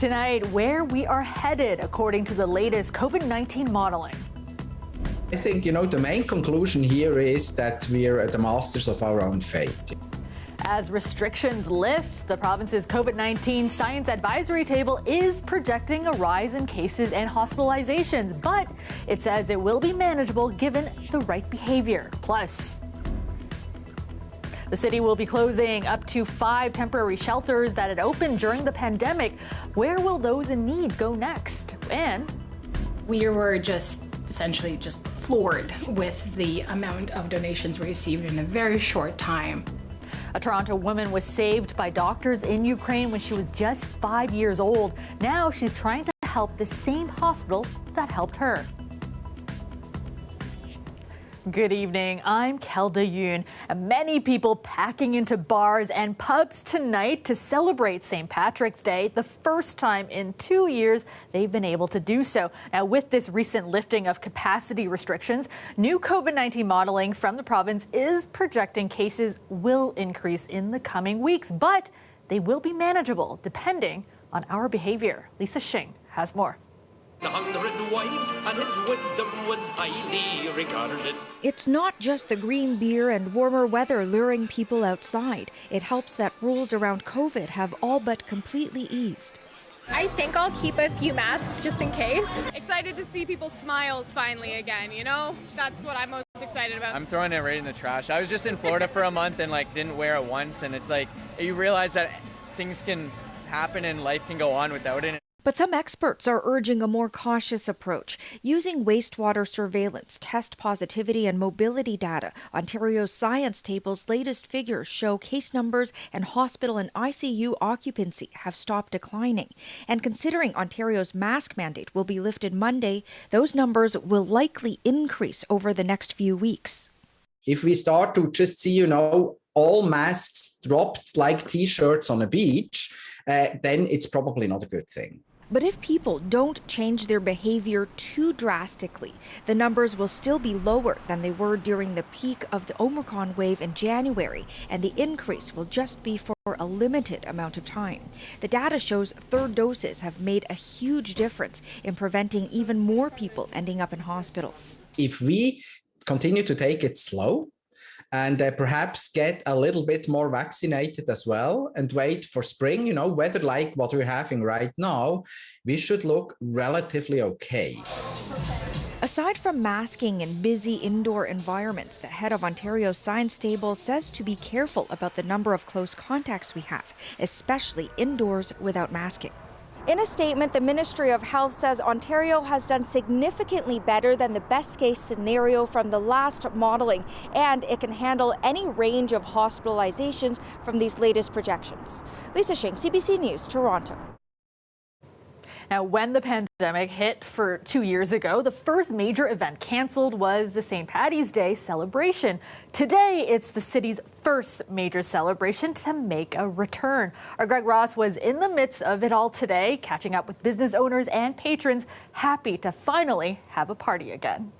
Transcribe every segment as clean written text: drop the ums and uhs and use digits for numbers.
Tonight, where we are headed according to the latest COVID-19 modeling. I think, the main conclusion here is that we're the masters of our own fate. As restrictions lift, the province's COVID-19 science advisory table is projecting a rise in cases and hospitalizations, but it says it will be manageable given the right behavior. Plus, the city will be closing up to 5 temporary shelters that had opened during the pandemic. Where will those in need go next? And we were essentially just floored with the amount of donations received in a very short time. A Toronto woman was saved by doctors in Ukraine when she was just 5 years old. Now she's trying to help the same hospital that helped her. Good evening, I'm Kelda Yoon. Many people packing into bars and pubs tonight to celebrate St. Patrick's Day, the first time in 2 years they've been able to do so. Now, with this recent lifting of capacity restrictions, new COVID-19 modeling from the province is projecting cases will increase in the coming weeks, but they will be manageable depending on our behavior. Lisa Shing has more. 100 wives, and his wisdom was highly regarded. It's not just the green beer and warmer weather luring people outside. It helps that rules around COVID have all but completely eased. I think I'll keep a few masks just in case. Excited to see people's smiles finally again, That's what I'm most excited about. I'm throwing it right in the trash. I was just in Florida for a month and didn't wear it once, and it's you realize that things can happen and life can go on without it. But some experts are urging a more cautious approach, using wastewater surveillance, test positivity and mobility data. Ontario's science table's latest figures show case numbers and hospital and ICU occupancy have stopped declining. And considering Ontario's mask mandate will be lifted Monday, those numbers will likely increase over the next few weeks. If we start to just see, all masks dropped like T-shirts on a beach, then it's probably not a good thing. But if people don't change their behavior too drastically, the numbers will still be lower than they were during the peak of the Omicron wave in January, and the increase will just be for a limited amount of time. The data shows third doses have made a huge difference in preventing even more people ending up in hospital. If we continue to take it slow, and perhaps get a little bit more vaccinated as well and wait for spring, weather like what we're having right now, we should look relatively okay. Aside from masking in busy indoor environments, the head of Ontario's science table says to be careful about the number of close contacts we have, especially indoors without masking. In a statement, the Ministry of Health says Ontario has done significantly better than the best-case scenario from the last modeling, and it can handle any range of hospitalizations from these latest projections. Lisa Shing, CBC News, Toronto. Now, when the pandemic hit for 2 years ago, the first major event canceled was the St. Paddy's Day celebration. Today, it's the city's first major celebration to make a return. Our Greg Ross was in the midst of it all today, catching up with business owners and patrons, happy to finally have a party again.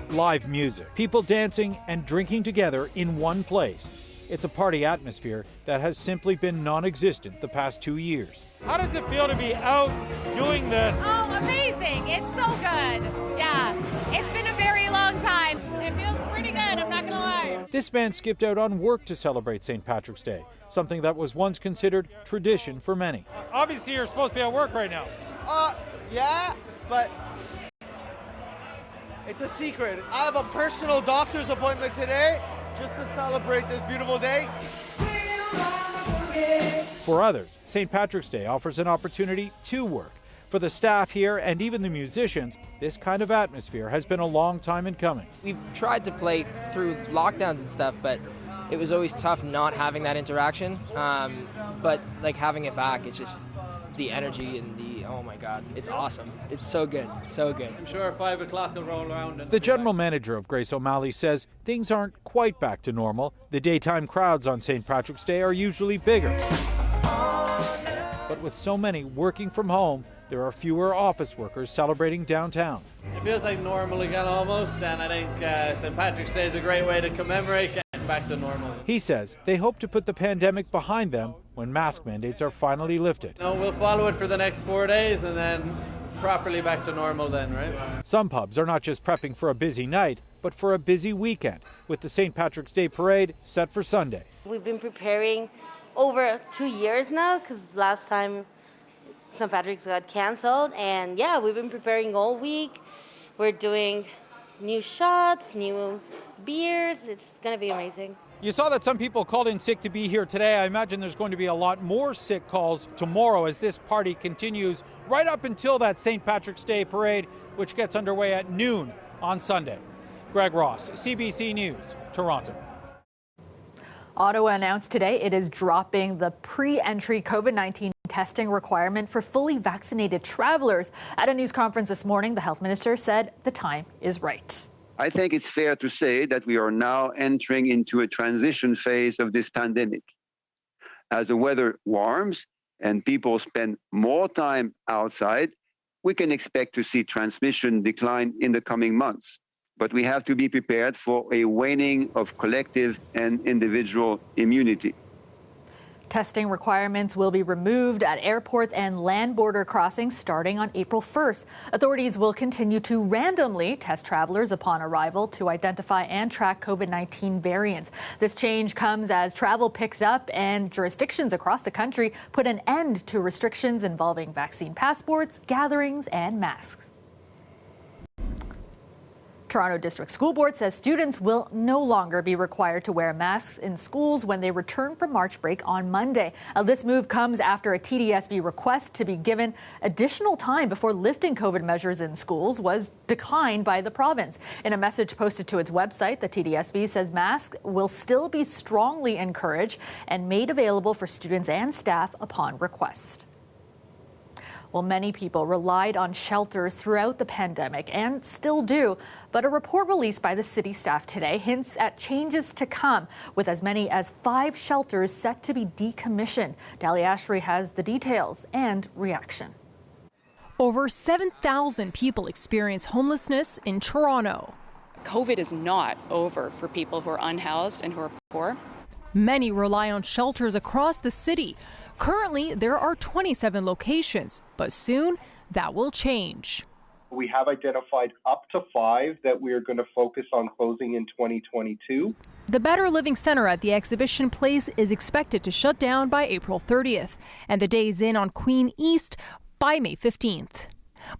Live music, people dancing and drinking together in one place. It's a party atmosphere that has simply been non-existent the past 2 years. How does it feel to be out doing this? Oh, amazing. It's so good. Yeah, it's been a very long time. It feels pretty good, I'm not gonna lie. This man skipped out on work to celebrate St. Patrick's Day, something that was once considered tradition for many. Obviously, you're supposed to be at work right now. Yeah, but it's a secret. I have a personal doctor's appointment today just to celebrate this beautiful day. For others, St. Patrick's Day offers an opportunity to work. For the staff here and even the musicians, this kind of atmosphere has been a long time in coming. We've tried to play through lockdowns and stuff, but it was always tough not having that interaction. But having it back, it's just the energy and oh my God, it's awesome. It's so good, so good. I'm sure 5 o'clock will roll around. The general manager of Grace O'Malley says things aren't quite back to normal. The daytime crowds on St. Patrick's Day are usually bigger. But with so many working from home, there are fewer office workers celebrating downtown. It feels like normal again almost, and I think St. Patrick's Day is a great way to commemorate getting back to normal. He says they hope to put the pandemic behind them when mask mandates are finally lifted. No, we'll follow it for the next 4 days and then properly back to normal then, right? Some pubs are not just prepping for a busy night, but for a busy weekend, with the St. Patrick's Day parade set for Sunday. We've been preparing over 2 years now, because last time St. Patrick's got canceled, and yeah, we've been preparing all week. We're doing new shots, new beers. It's going to be amazing. You saw that some people called in sick to be here today. I imagine there's going to be a lot more sick calls tomorrow as this party continues right up until that St. Patrick's Day parade, which gets underway at noon on Sunday. Greg Ross, CBC News, Toronto. Ottawa announced today it is dropping the pre-entry COVID-19 testing requirement for fully vaccinated travelers. At a news conference this morning, the health minister said the time is right. I think it's fair to say that we are now entering into a transition phase of this pandemic. As the weather warms and people spend more time outside, we can expect to see transmission decline in the coming months. But we have to be prepared for a waning of collective and individual immunity. Testing requirements will be removed at airports and land border crossings starting on April 1st. Authorities will continue to randomly test travelers upon arrival to identify and track COVID-19 variants. This change comes as travel picks up and jurisdictions across the country put an end to restrictions involving vaccine passports, gatherings, and masks. Toronto District School Board says students will no longer be required to wear masks in schools when they return from March break on Monday. This move comes after a TDSB request to be given additional time before lifting COVID measures in schools was declined by the province. In a message posted to its website, the TDSB says masks will still be strongly encouraged and made available for students and staff upon request. Well, many people relied on shelters throughout the pandemic and still do. But a report released by the city staff today hints at changes to come, with as many as 5 shelters set to be decommissioned. Dali Ashry has the details and reaction. Over 7,000 people experience homelessness in Toronto. COVID is not over for people who are unhoused and who are poor. Many rely on shelters across the city. Currently, there are 27 locations, but soon that will change. We have identified up to 5 that we are going to focus on closing in 2022. The Better Living Center at the Exhibition Place is expected to shut down by April 30th, and the Days Inn on Queen East by May 15th.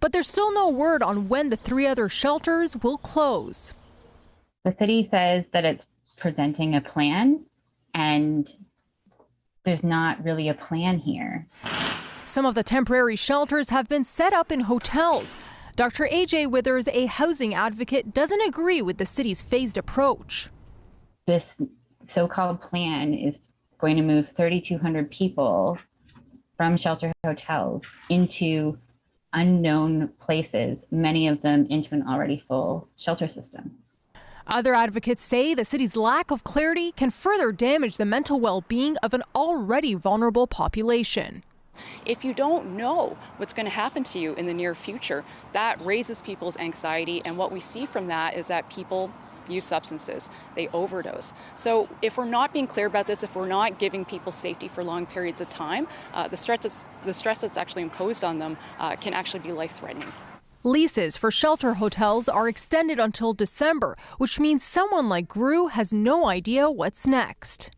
But there's still no word on when the 3 other shelters will close. The city says that it's presenting a plan, and there's not really a plan here. Some of the temporary shelters have been set up in hotels. Dr. AJ Withers, a housing advocate, doesn't agree with the city's phased approach. This so-called plan is going to move 3,200 people from shelter hotels into unknown places, many of them into an already full shelter system. Other advocates say the city's lack of clarity can further damage the mental well-being of an already vulnerable population. If you don't know what's going to happen to you in the near future, that raises people's anxiety, and what we see from that is that people use substances, they overdose. So if we're not being clear about this, if we're not giving people safety for long periods of time, the stress that's actually imposed on them can actually be life-threatening. Leases for shelter hotels are extended until December, which means someone like Gru has no idea what's next.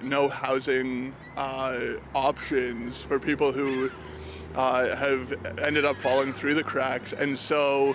No housing options for people who have ended up falling through the cracks, and so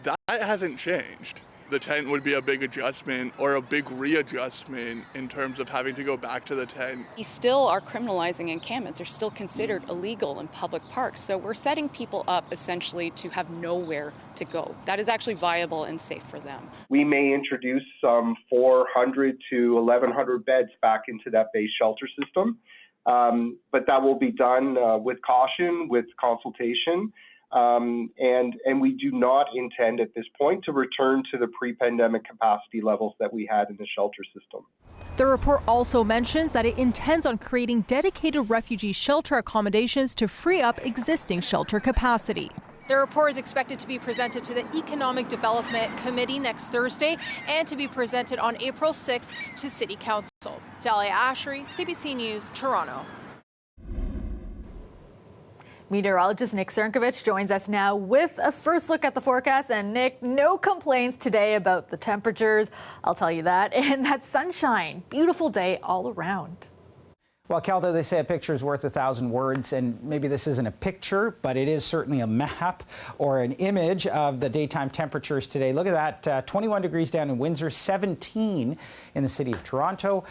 that hasn't changed. The tent would be a big adjustment or a big readjustment in terms of having to go back to the tent. We still are criminalizing encampments. They're still considered illegal in public parks. So we're setting people up essentially to have nowhere to go. That is actually viable and safe for them. We may introduce some 400 to 1,100 beds back into that base shelter system, but that will be done with caution, with consultation. And we do not intend at this point to return to the pre-pandemic capacity levels that we had in the shelter system. The report also mentions that it intends on creating dedicated refugee shelter accommodations to free up existing shelter capacity. The report is expected to be presented to the Economic Development Committee next Thursday and to be presented on April 6th to City Council. Dalia Ashery, CBC News, Toronto. Meteorologist Nick Cernkovich joins us now with a first look at the forecast. And Nick, no complaints today about the temperatures, I'll tell you that, and that sunshine. Beautiful day all around. Well, Kelda, they say a picture is worth 1,000 words, and maybe this isn't a picture, but it is certainly a map or an image of the daytime temperatures today. Look at that, 21 degrees down in Windsor, 17 in the city of Toronto.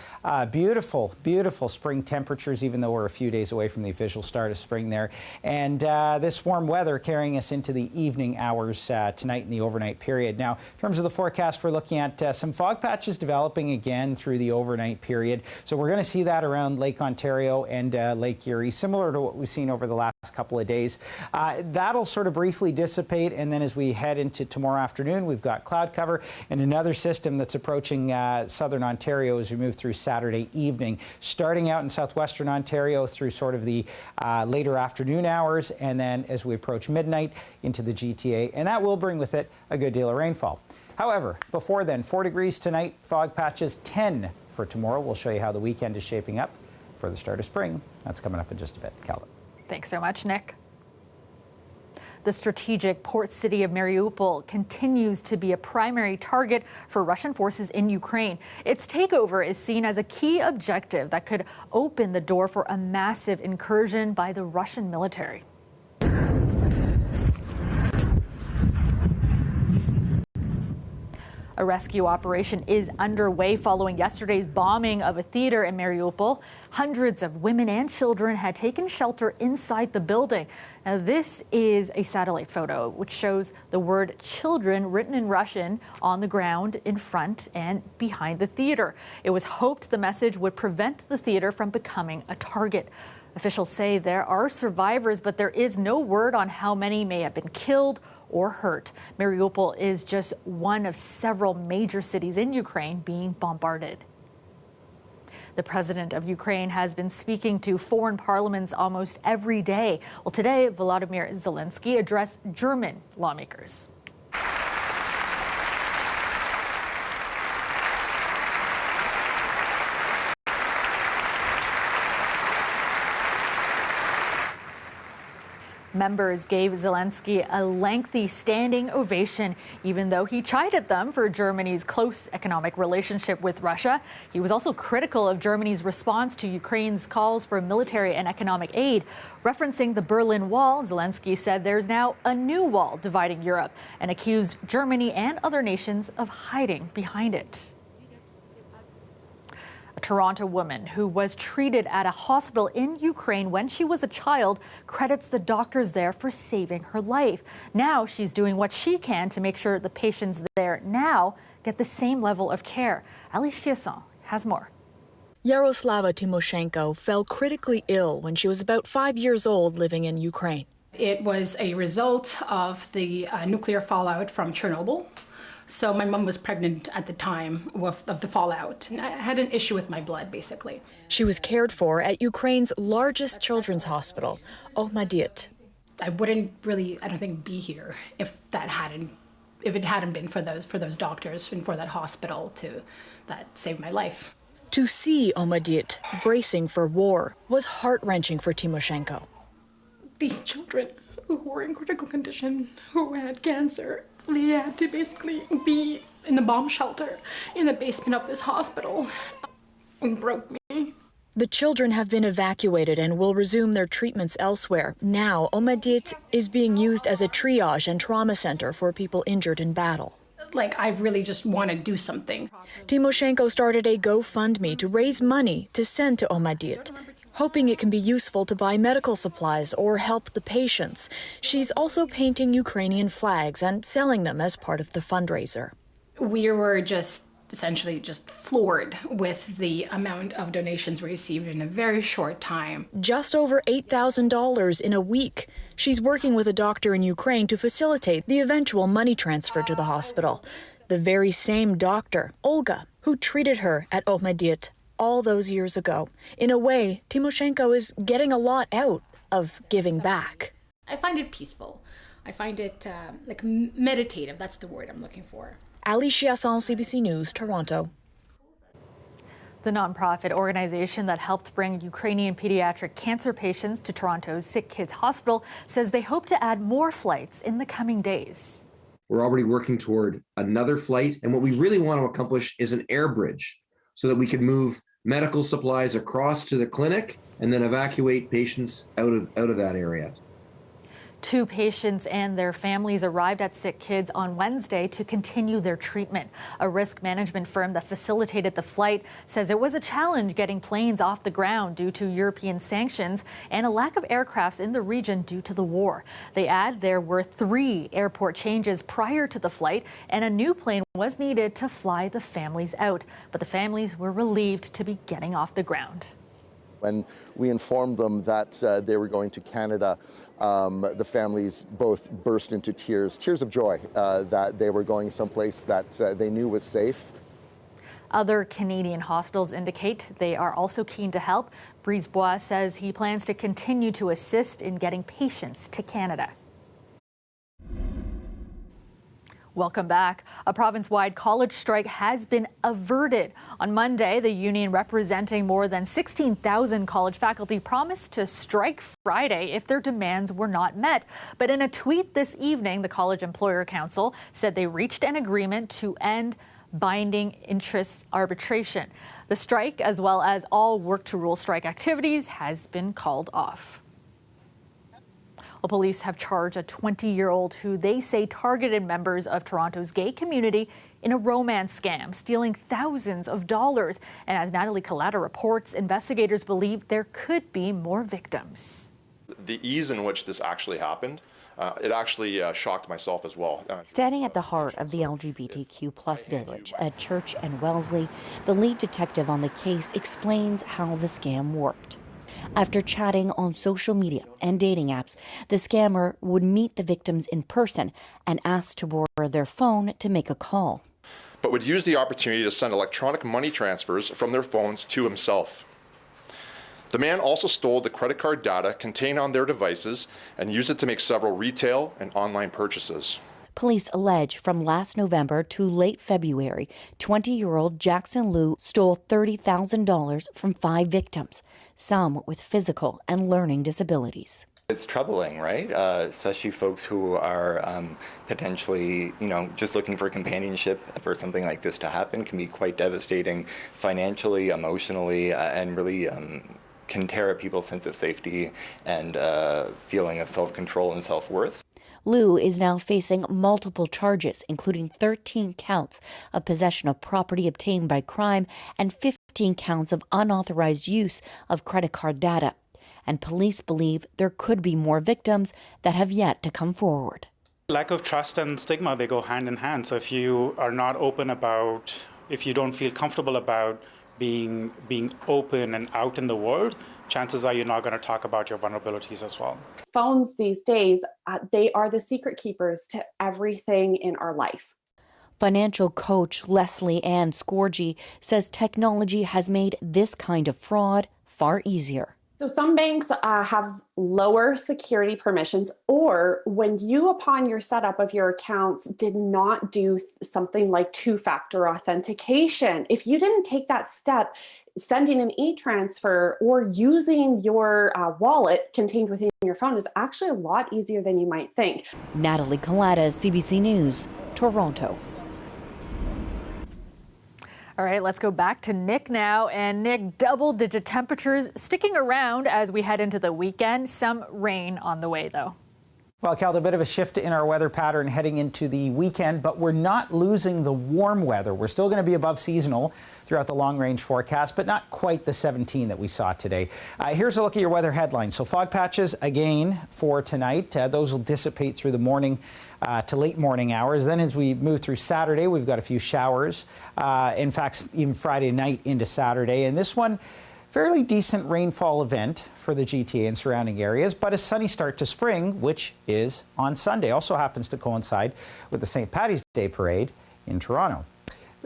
Beautiful, beautiful spring temperatures, even though we're a few days away from the official start of spring there. And this warm weather carrying us into the evening hours tonight in the overnight period. Now, in terms of the forecast, we're looking at some fog patches developing again through the overnight period. So we're going to see that around Lake Ontario and Lake Erie, similar to what we've seen over the last couple of days. That'll sort of briefly dissipate, and then as we head into tomorrow afternoon, we've got cloud cover and another system that's approaching southern Ontario as we move through Saturday evening, starting out in southwestern Ontario through sort of the later afternoon hours, and then as we approach midnight into the GTA, and that will bring with it a good deal of rainfall. However, before then, 4 degrees tonight, fog patches 10 for tomorrow. We'll show you how the weekend is shaping up for the start of spring. That's coming up in just a bit. Calvin. Thanks so much, Nick. The strategic port city of Mariupol continues to be a primary target for Russian forces in Ukraine. Its takeover is seen as a key objective that could open the door for a massive incursion by the Russian military. A rescue operation is underway following yesterday's bombing of a theater in Mariupol. Hundreds of women and children had taken shelter inside the building. Now, this is a satellite photo which shows the word children written in Russian on the ground in front and behind the theater. It was hoped the message would prevent the theater from becoming a target. Officials say there are survivors, but there is no word on how many may have been killed or hurt. Mariupol is just one of several major cities in Ukraine being bombarded. The president of Ukraine has been speaking to foreign parliaments almost every day. Well, today, Volodymyr Zelensky addressed German lawmakers. Members gave Zelensky a lengthy standing ovation, even though he chided them for Germany's close economic relationship with Russia. He was also critical of Germany's response to Ukraine's calls for military and economic aid. Referencing the Berlin Wall, Zelensky said there's now a new wall dividing Europe and accused Germany and other nations of hiding behind it. A Toronto woman who was treated at a hospital in Ukraine when she was a child credits the doctors there for saving her life. Now she's doing what she can to make sure the patients there now get the same level of care. Alice Chiasson has more. Yaroslava Tymoshenko fell critically ill when she was about 5 years old living in Ukraine. It was a result of the nuclear fallout from Chernobyl. So my mom was pregnant at the time of the fallout. And I had an issue with my blood, basically. She was cared for at Ukraine's largest children's hospital, Ohmadiet. I wouldn't really, I don't think, be here if it hadn't been for those doctors and for that hospital that saved my life. To see Ohmadiet bracing for war was heart-wrenching for Tymoshenko. These children who were in critical condition, who had cancer, they had to basically be in the bomb shelter in the basement of this hospital. It broke me. The children have been evacuated and will resume their treatments elsewhere. Now, Ohmadiet is being used as a triage and trauma center for people injured in battle. I really just want to do something. Tymoshenko started a GoFundMe to raise money to send to Ohmadiet, hoping it can be useful to buy medical supplies or help the patients. She's also painting Ukrainian flags and selling them as part of the fundraiser. We were essentially floored with the amount of donations received in a very short time. Just over $8,000 in a week. She's working with a doctor in Ukraine to facilitate the eventual money transfer to the hospital. The very same doctor, Olga, who treated her at Ohmadiet all those years ago. In a way, Tymoshenko is getting a lot out of giving back. I find it peaceful. I find it like meditative. That's the word I'm looking for. Ali Chiasson, CBC News, Toronto. The nonprofit organization that helped bring Ukrainian pediatric cancer patients to Toronto's Sick Kids Hospital says they hope to add more flights in the coming days. We're already working toward another flight, and what we really want to accomplish is an air bridge so that we could move medical supplies across to the clinic and then evacuate patients out of that area. 2 patients and their families arrived at Sick Kids on Wednesday to continue their treatment. A risk management firm that facilitated the flight says it was a challenge getting planes off the ground due to European sanctions and a lack of aircrafts in the region due to the war. They add there were 3 airport changes prior to the flight, and a new plane was needed to fly the families out. But the families were relieved to be getting off the ground. When we informed them that they were going to Canada, the families both burst into tears of joy that they were going someplace that they knew was safe. Other Canadian hospitals indicate they are also keen to help. Brisebois says he plans to continue to assist in getting patients to Canada. Welcome back. A province-wide college strike has been averted. On Monday, the union representing more than 16,000 college faculty promised to strike Friday if their demands were not met. But in a tweet this evening, the College Employer Council said they reached an agreement to end binding interest arbitration. The strike, as well as all work-to-rule strike activities, has been called off. Well, police have charged a 20-year-old who they say targeted members of Toronto's gay community in a romance scam, stealing thousands of dollars. And as Natalie Collada reports, investigators believe there could be more victims. The ease in which this actually happened, it actually shocked myself as well. Standing at the heart of the LGBTQ+ village at Church and Wellesley, the lead detective on the case explains how the scam worked. After chatting on social media and dating apps, the scammer would meet the victims in person and ask to borrow their phone to make a call. But would use the opportunity to send electronic money transfers from their phones to himself. The man also stole the credit card data contained on their devices and used it to make several retail and online purchases. Police allege from last November to late February, 20-year-old Jackson Liu stole $30,000 from 5 victims, some with physical and learning disabilities. It's troubling, right? Especially folks who are potentially, just looking for companionship. For something like this to happen can be quite devastating financially, emotionally, and really can tear at people's sense of safety and feeling of self-control and self-worth. Liu is now facing multiple charges, including 13 counts of possession of property obtained by crime and 15 counts of unauthorized use of credit card data. And police believe there could be more victims that have yet to come forward. Lack of trust and stigma, they go hand in hand. So if you are not open about, if you don't feel comfortable about being open and out in the world, chances are you're not going to talk about your vulnerabilities as well. Phones these days, they are the secret keepers to everything in our life. Financial coach Leslie Ann Scorgi says technology has made this kind of fraud far easier. So some banks have lower security permissions, or when you, upon your setup of your accounts, did not do something like 2-factor authentication. If you didn't take that step, sending an e-transfer or using your wallet contained within your phone is actually a lot easier than you might think. Natalie Collada, CBC News, Toronto. All right, let's go back to Nick now. And Nick, double-digit temperatures sticking around as we head into the weekend. Some rain on the way, though. Well, Cal, a bit of a shift in our weather pattern heading into the weekend, but we're not losing the warm weather. We're still going to be above seasonal throughout the long-range forecast, but not quite the 17 that we saw today. Here's a look at your weather headlines. So fog patches again for tonight. Those will dissipate through the morning to late morning hours. Then as we move through Saturday, we've got a few showers. In fact, even Friday night into Saturday. And this one, fairly decent rainfall event for the GTA and surrounding areas, but a sunny start to spring, which is on Sunday. Also happens to coincide with the St. Paddy's Day parade in Toronto.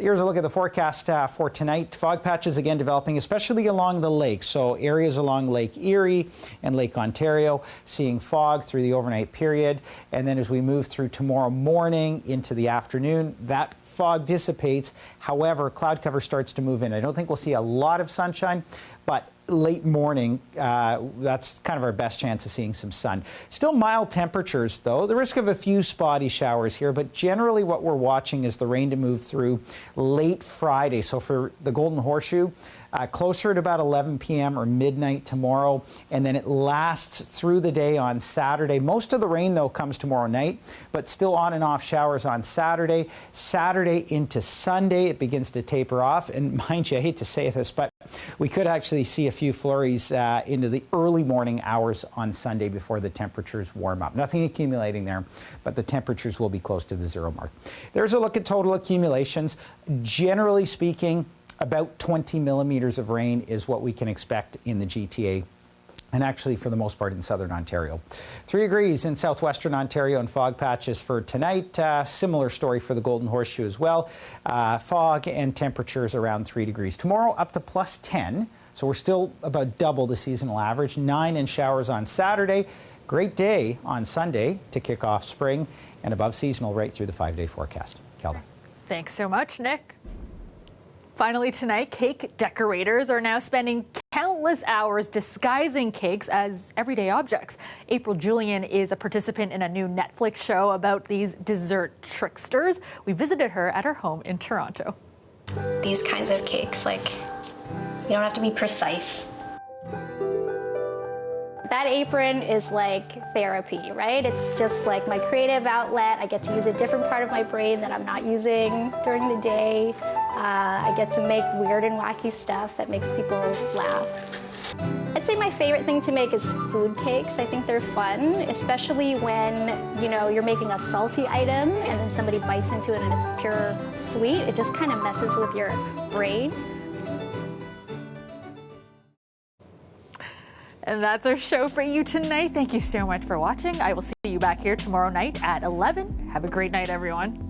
Here's a look at the forecast for tonight. Fog patches again developing, especially along the lake. So areas along Lake Erie and Lake Ontario seeing fog through the overnight period. And then as we move through tomorrow morning into the afternoon, that fog dissipates. However, cloud cover starts to move in. I don't think we'll see a lot of sunshine, but late morning, that's kind of our best chance of seeing some sun. Still mild temperatures, though. The risk of a few spotty showers here, but generally what we're watching is the rain to move through late Friday. So for the Golden Horseshoe, closer to about 11 p.m. or midnight tomorrow, and then it lasts through the day on Saturday. Most of the rain, though, comes tomorrow night, but still on and off showers on Saturday. Saturday into Sunday, it begins to taper off. And mind you, I hate to say this, but we could actually see a few flurries into the early morning hours on Sunday before the temperatures warm up. Nothing accumulating there, but the temperatures will be close to the 0 mark. There's a look at total accumulations. Generally speaking, about 20 millimeters of rain is what we can expect in the GTA, and actually for the most part in southern Ontario. 3 degrees in southwestern Ontario and fog patches for tonight. Similar story for the Golden Horseshoe as well. Fog and temperatures around 3 degrees. Tomorrow up to plus 10, so we're still about double the seasonal average. 9 in showers on Saturday. Great day on Sunday to kick off spring, and above seasonal right through the 5-day forecast. Kelda. Thanks so much, Nick. Finally tonight, cake decorators are now spending countless hours disguising cakes as everyday objects. April Julian is a participant in a new Netflix show about these dessert tricksters. We visited her at her home in Toronto. These kinds of cakes, like, you don't have to be precise. That apron is like therapy, right? It's just like my creative outlet. I get to use a different part of my brain that I'm not using during the day. I get to make weird and wacky stuff that makes people laugh. I'd say my favorite thing to make is food cakes. I think they're fun, especially when, you know, you're making a salty item and then somebody bites into it and it's pure sweet. It just kind of messes with your brain. And that's our show for you tonight. Thank you so much for watching. I will see you back here tomorrow night at 11. Have a great night, everyone.